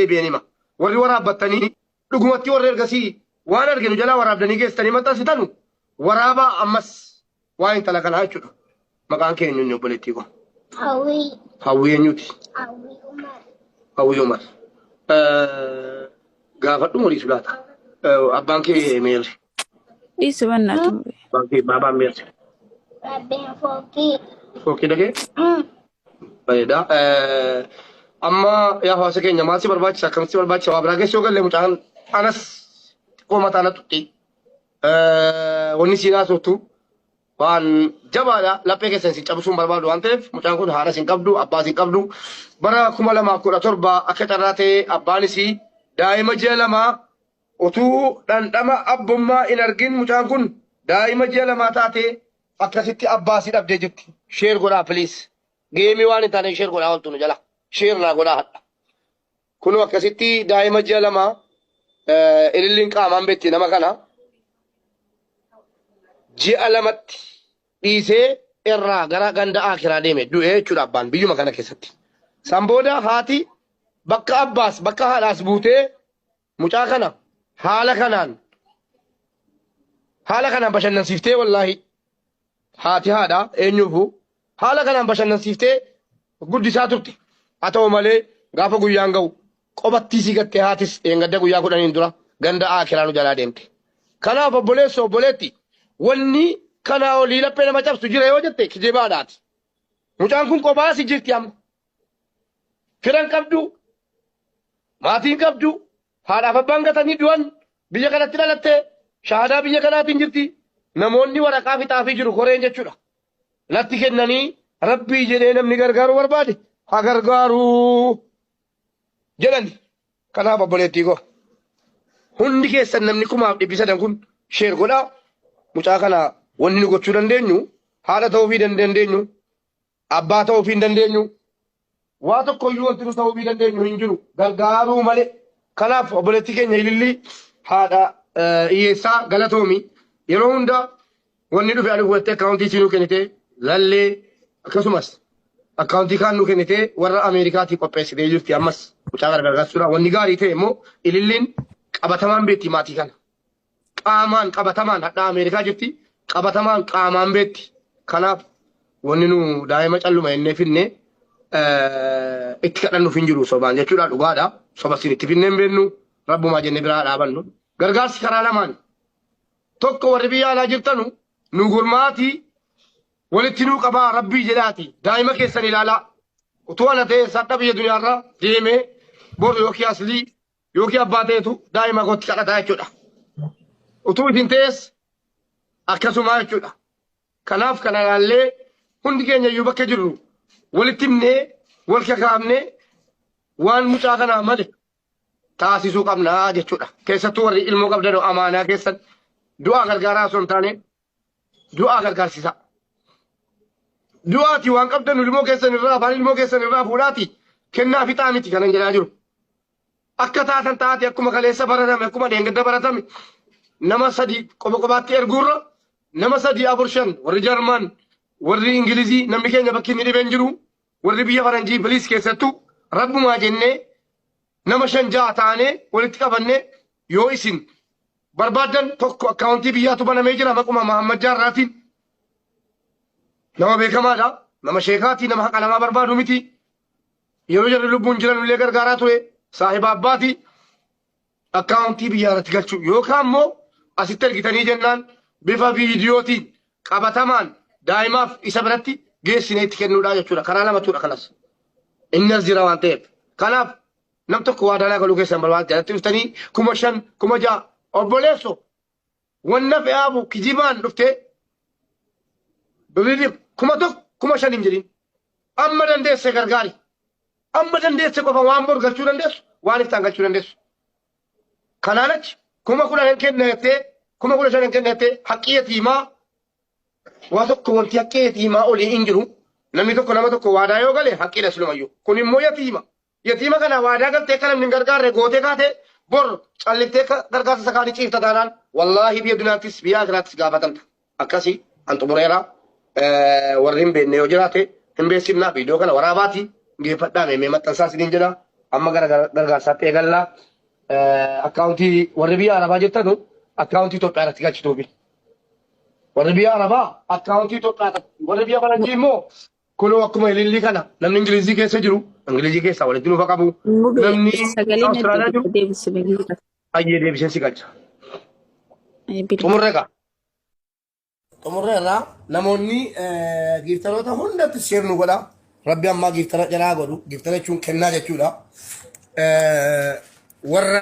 deebi'anima warri waraabbattanii dhugumatti warri ergasii waan arginu jalaa waraabdanii geessanii maxxansitanu waraaba ammas waan intala kanaa jechuudha maqaan keenya inni obboleettii ko hawwii eenyuuti hawwii umar gaafadhu murii sulaata abbaan kee meerri dhiisi bannaatu baabaan meerri fookii dhagee bareeda amma yaa hawaasa keenya maal si barbaachisa akkamitti si barbaachisa waa biraa geessi yoo galle mucaan anas xiqqoo mataa na tutti wanni siinaa soottu waan jabaadha laphee keessan si cabsuun barbaadu waan ta'eef mucaan kun haadha sin qabdu abbaa sin qabdu bara 2017 akka carraa ta'e abbaanis daa'ima ji'a lamaa utuu dhandhama abbummaa hin argin mucaan kun daa'ima ji'a lamaa taate akkasitti abbaa si dhabdee jirti sheer godhaa piliis geemii waan hin taane sheer godhaa oltu nu jala sheer naa godhaa hadha kunoo akkasitti daa'ima ji'a lamaa ililliin qaamaan beetti nama kana ji'a lamatti dhiisee irraa gara ganda akiraa deeme du'ee jechuudha abbaan biyyuma kana keessatti. San booda haati bakka abbaas bakka haadhaas buutee mucaa kana haala kanaan bashannansiiftee wallaahi haati haadha eenyuufu haala kanaan bashannansiiftee guddisaa turte. Haa ta'u malee gaafa guyyaan ga'u qobattii si gattee haatis eengadda guyyaa 10 dura ganda akiraanu jalaa deemte. Kanaaf obboleessa obboleetti wanni kana olii laphee nama cabsu jira yoo jette kijibaadhaati. Mucaan kun kophaa si jirti amma. Firan qabdu, maatiin qabdu, haadhaaf abbaan gatanii du'an biyya kanatti dhalatte shaahadaa biyya kanaatiin jirti. Namoonni waraqaa fixaafii jiru koreen jechuudha. Latti kennanii rabbii jedhee namni gargaaruu barbaade haa gargaaruu jedhani. Kanaaf obboleettii koo hundi keessan namni 1,300 kun sheer godhaa. Mucaa kana wanni nu gochuu dandeenyu haadha ta'uu fi dandeenyu abbaa ta'uu fi dandeenyu waa tokko iyyuu wanti nu ta'uu fi dandeenyu hin jiru gargaaruu malee. Kanaaf obboleettii keenya ilillii haadha hiyyeessaa galatoomi yeroo hunda wanni dhufe ani fudhattee akkaawuntii siinuu kennitee lallee akkasumas akkaawuntii kaan nu kennitee warra Ameerikaatii qopheessitee jirti ammas mucaa gargaarsuudha. Wanni gaarii ta'e immoo ililliin qabatamaan beetti maatii kana. Qaamaan qabatamaan hadhaa Ameerikaa jirti qabatamaan qaamaan beetti. Kanaaf wanni nu daa'ima calluma jennee finne itti kadhannuuf hin jiru sobaan jechuudha dhugaadha. Soba isin itti finnee hin beeknu rabbumaa jennee biraa dhaabannu. Gargaarsi karaa lamaan tokko warri biyya alaa jirtanu nu gurmaatii walitti nuu qabaa rabbii jedhaati daa'ima keessan ilaalaa. Utuu ana ta'e sadha biyya duniyaarraa deemee boru yookiin aslii yookiin abbaa ta'etu daa'ima kootti kadhataa jechuudha. Utuu isin ta'es akkasuma jechuudha. Kanaaf kana ilaallee hundi keenya iyyuu bakka jirru walitti himnee wal kakaafnee waan mucaa kanaa male taasisuu qabnaa jechuudha. Keessattuu warri ilmoo qabdan amaanaa keessan du'aa gargaaraa osoo hin taane du'aa gargaarsisaa. Du'aati waan qabdan ilmoo keessan irraa afaan ilmoo keessan irraa fuudhaati kennaa fixaa miti kanan jedhaa jiru. Akka taatan taate akkuma kaleessa baratame akkuma dheengadda baratame nama sadi qobaatti erguurra nama 3-4-5 warri Jarman warri Ingilizii namni keenya bakki inni dhibeen jiru warri biyya faranjii biliis keessattuu rabbumaa jennee nama 5-6 taanee walitti qabannee yoo isin barbaadan tokko akkaawuntii biyyaatu banamee jira maquma Mahammad Jaarraatiin nama beekamaadha nama sheekaatii nama haqa namaa barbaadu miti yeroo jarri lubbuun jiran illee gargaaraa ture saahiba abbaati akkaawuntii biyyaa irratti galchuu yookaan immoo asitti argitanii jennaan bifa viidiyootiin qabatamaan daa'imaaf isa biratti geessinee itti kennuudha jechuudha. Karaa lamatuudha kanas. Inni as jira waan ta'eef. Kanaaf nam tokko waa daalaa galuu keessan barbaadde jalatti dhuftanii 5,000 6,000 obboleesso wanna fe'aabu kijibaan dhuftee birrii 1,000 5,000 hin jedhin. Amma dandeesse gargaari. Amma dandeesse qofa waan bor galchuu dandeessu waan iftaan galchuu dandeessu. Kanaan achi 10,000 kennettee 15,000 kennettee haqqii yatiimaa waa tokko wanti haqqii yatiimaa olii hin jiru namni tokko nama tokko waadaa yoo gale haqqiidha silumayyuu kun immoo yatiima kana waadaa galtee akka namni hin gargaarre gootee kaate bor calliftee gargaarsa sakaanii ciifta taanaan wallaahi biyya dunaattis biyya akiraattis gaafatamta akkasii an xumureera warri hin beekne yoo jiraate hin beeksifnaa viidiyoo kana waraabaati geeffadhaa meemee maxxansaa isiniin jedha amma gargaarsaatti eegallaa akkaawuntii warri biyya arabaa jettanu akkaawuntii Itoophiyaa irratti galchituufi. Warri biyya arabaa akkaawuntii Itoophiyaa irratti warri biyya faranjii immoo kunoo akkuma ilillii kana namni Ingilizii keessa jiru Ingilizii keessaa walitti nuufa qabu namni Awustiraaliyaa jiru ayyee deebiseen si galcha. Xumurreeqa. Xumurreerraa namoonni giiftaroota hundatti seernu godha. Rabbi ammaa giiftara jalaa godhu giiftara jechuun kennaa jechuudha. Warra